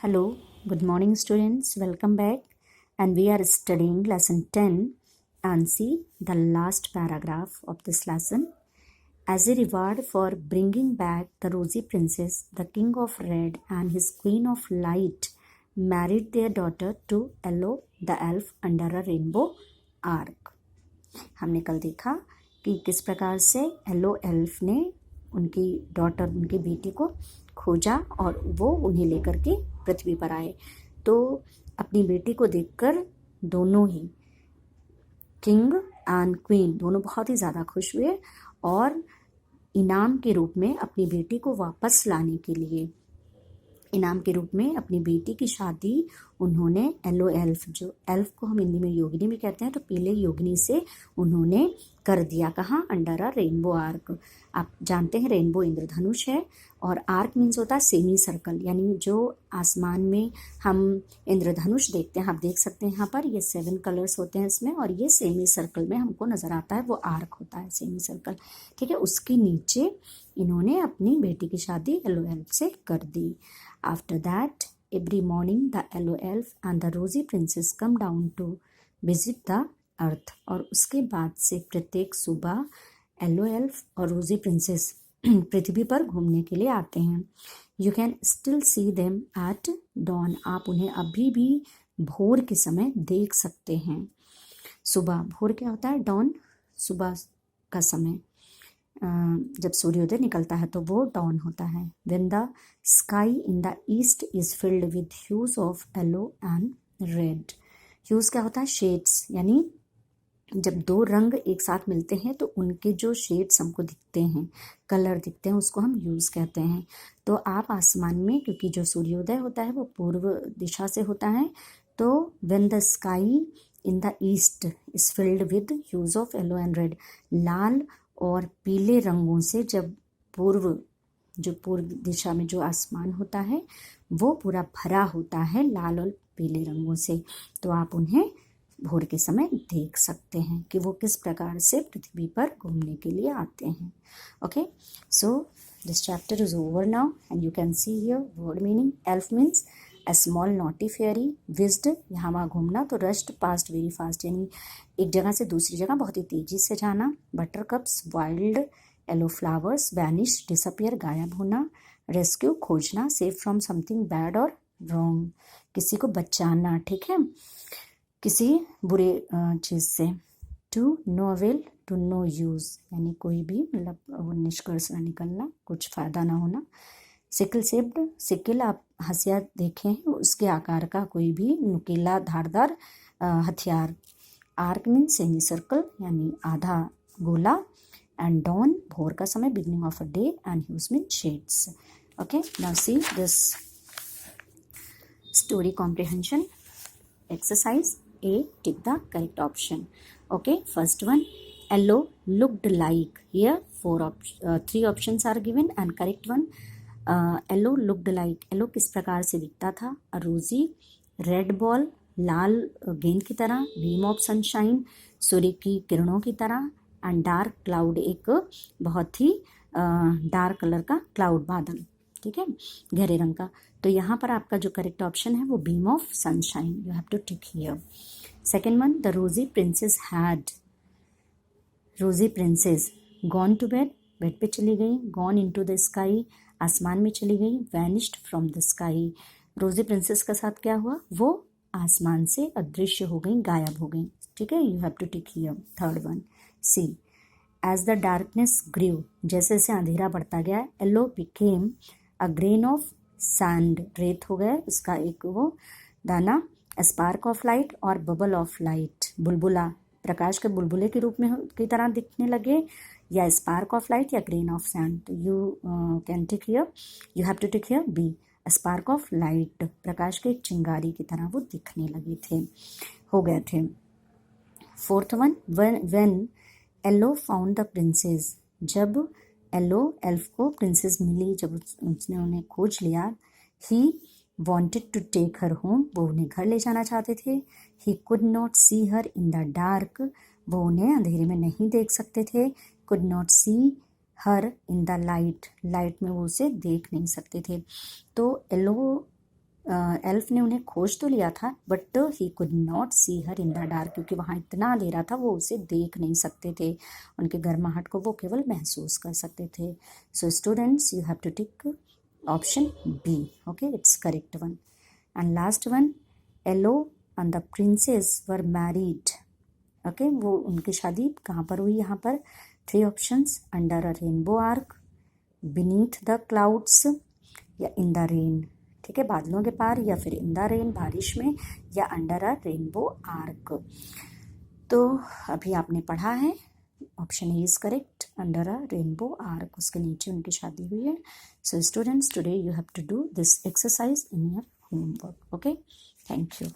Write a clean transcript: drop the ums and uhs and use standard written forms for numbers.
Hello, good morning students. Welcome back. And we are studying lesson 10 and see the last paragraph of this lesson. As a reward for bringing back the rosy princess, the king of red and his queen of light married their daughter to Yellow the elf under a rainbow arc. हमने कल देखा कि किस प्रकार से yellow elf ने उनकी daughter उनकी बेटी को खोजा और वो उन्हें लेकर के पृथ्वी पर आए। तो अपनी बेटी को देखकर दोनों ही किंग एंड क्वीन दोनों बहुत ही ज़्यादा खुश हुए और इनाम के रूप में अपनी बेटी को वापस लाने के लिए इनाम के रूप में अपनी बेटी की शादी उन्होंने येलो एल्फ, जो एल्फ को हम हिंदी में योगिनी भी कहते हैं, तो पीले योगिनी से उन्होंने कर दिया। कहाँ? Under a rainbow arc. आप जानते हैं रेनबो इंद्रधनुष है और आर्क मीन्स होता है सेमी सर्कल, यानी जो आसमान में हम इंद्रधनुष देखते हैं, आप देख सकते हैं यहाँ पर ये 7 कलर्स होते हैं इसमें, और ये सेमी सर्कल में हमको नज़र आता है, वो आर्क होता है सेमी सर्कल। ठीक है, उसके नीचे इन्होंने अपनी बेटी की शादी येलो एल्फ से कर दी। After that, every morning the yellow elf and the rosy princess come down to visit the earth. और उसके बाद से प्रत्येक सुबह येलो एल्फ और रोजी प्रिंसेस पृथ्वी पर घूमने के लिए आते हैं। You can still see them at dawn. आप उन्हें अभी भी भोर के समय देख सकते हैं। सुबह, भोर क्या होता है? डॉन, सुबह का समय। जब सूर्योदय निकलता है तो वो डॉन होता है। When the sky in the east is filled with hues of yellow and red. Huge क्या होता है? शेड्स, यानी जब दो रंग एक साथ मिलते हैं तो उनके जो शेड्स हमको दिखते हैं, कलर दिखते हैं, उसको हम ह्यूज कहते हैं। तो आप आसमान में, क्योंकि जो सूर्योदय होता है वो पूर्व दिशा से होता है, तो when the sky in the east is filled with hues of yellow and red, लाल और पीले रंगों से जब पूर्व दिशा में जो आसमान होता है वो पूरा भरा होता है लाल और पीले रंगों से, तो आप उन्हें भोर के समय देख सकते हैं कि वो किस प्रकार से पृथ्वी पर घूमने के लिए आते हैं। Okay, so this chapter is over now and you can see here word meaning. Elf means a small naughty fairy, whizzed, यहाँ वहाँ घूमना, तो rushed past very fast, यानी एक जगह से दूसरी जगह बहुत ही तेजी से जाना। Buttercups, wild yellow flowers, vanish, disappear, गायब होना। रेस्क्यू, खोजना, सेव फ्रॉम समथिंग बैड और रॉन्ग, किसी को बचाना, ठीक है, किसी बुरे चीज़ से। To no avail, to no use, यानी कोई भी मतलब निष्कर्ष न निकलना, कुछ फ़ायदा ना होना। सिकल शेप्ड, सिकल आप हंसिया देखें हैं, उसके आकार का कोई भी नुकीला धारदार हथियार। आर्क मीन सेमी सर्कल, यानी आधा गोला। एंड डॉन, भोर का समय, beginning of a day. And huge mean shades. Okay, now see this story comprehension exercise A. Tick the correct option. Okay, first one, yellow looked like. Here 3 options are given and correct one, yellow looked like. yellow किस प्रकार से दिखता था? A rosy red ball, लाल गेंद की तरह। beam of sunshine, सूर्य की किरणों की तरह। and dark cloud, एक बहुत ही डार्क कलर का क्लाउड, बादल, ठीक है, गहरे रंग का। तो यहाँ पर आपका जो करेक्ट ऑप्शन है वो beam of sunshine, you have to tick here. Second one, the rosy princess had, rosy princess gone to bed, bed पे चली गई। गॉन इनटू द स्काई, आसमान में चली गई। वैनिश्ड फ्रॉम द स्काई, रोजी प्रिंसेस के साथ क्या हुआ? वो आसमान से अदृश्य हो गई, गायब हो गई, ठीक है, you have to tick here. Third one, see, as the darkness grew, जैसे जैसे अंधेरा बढ़ता गया, yellow became a grain of sand, रेत हो गया उसका एक वो दाना। स्पार्क ऑफ लाइट और बबल ऑफ लाइट, बुलबुला, प्रकाश के बुलबुले के रूप में की तरह दिखने लगे, या स्पार्क ऑफ लाइट या ग्रेन ऑफ सैंड। तो you can tick here, you have to tick here B, spark of light, प्रकाश के एक चिंगारी की तरह वो दिखने लगे थे, हो गए थे। Fourth one, when Yellow found the princess, जब येलो एल्फ को प्रिंसेस मिली, जब उसने उन्हें खोज लिया। He wanted to take her home, वो उन्हें घर ले जाना चाहते थे। He could not see her in the dark, वो उन्हें अंधेरे में नहीं देख सकते थे। Could not see her in the light, light में वो उसे देख नहीं सकते थे। तो येलो एल्फ ने उन्हें खोज तो लिया था but he could not see her in the dark, क्योंकि वहाँ इतना अंधेरा था वो उसे देख नहीं सकते थे, उनके गर्माहट को वो केवल महसूस कर सकते थे. So students you have to tick option B. Okay, it's correct one. And last one, Yellow and the princess were married. Okay, वो उनकी शादी कहाँ पर हुई? यहाँ पर 3 options, under a rainbow arch, beneath the clouds या इन द रेन. ठीक है, बादलों के पार या फिर इन द रेन बारिश में या अंडर अ रेनबो आर्क. तो अभी आपने पढ़ा है option A is correct, under a rainbow arch, उसके नीचे उनकी शादी हुई है. So students today you have to do this exercise in your homework. Okay, thank you.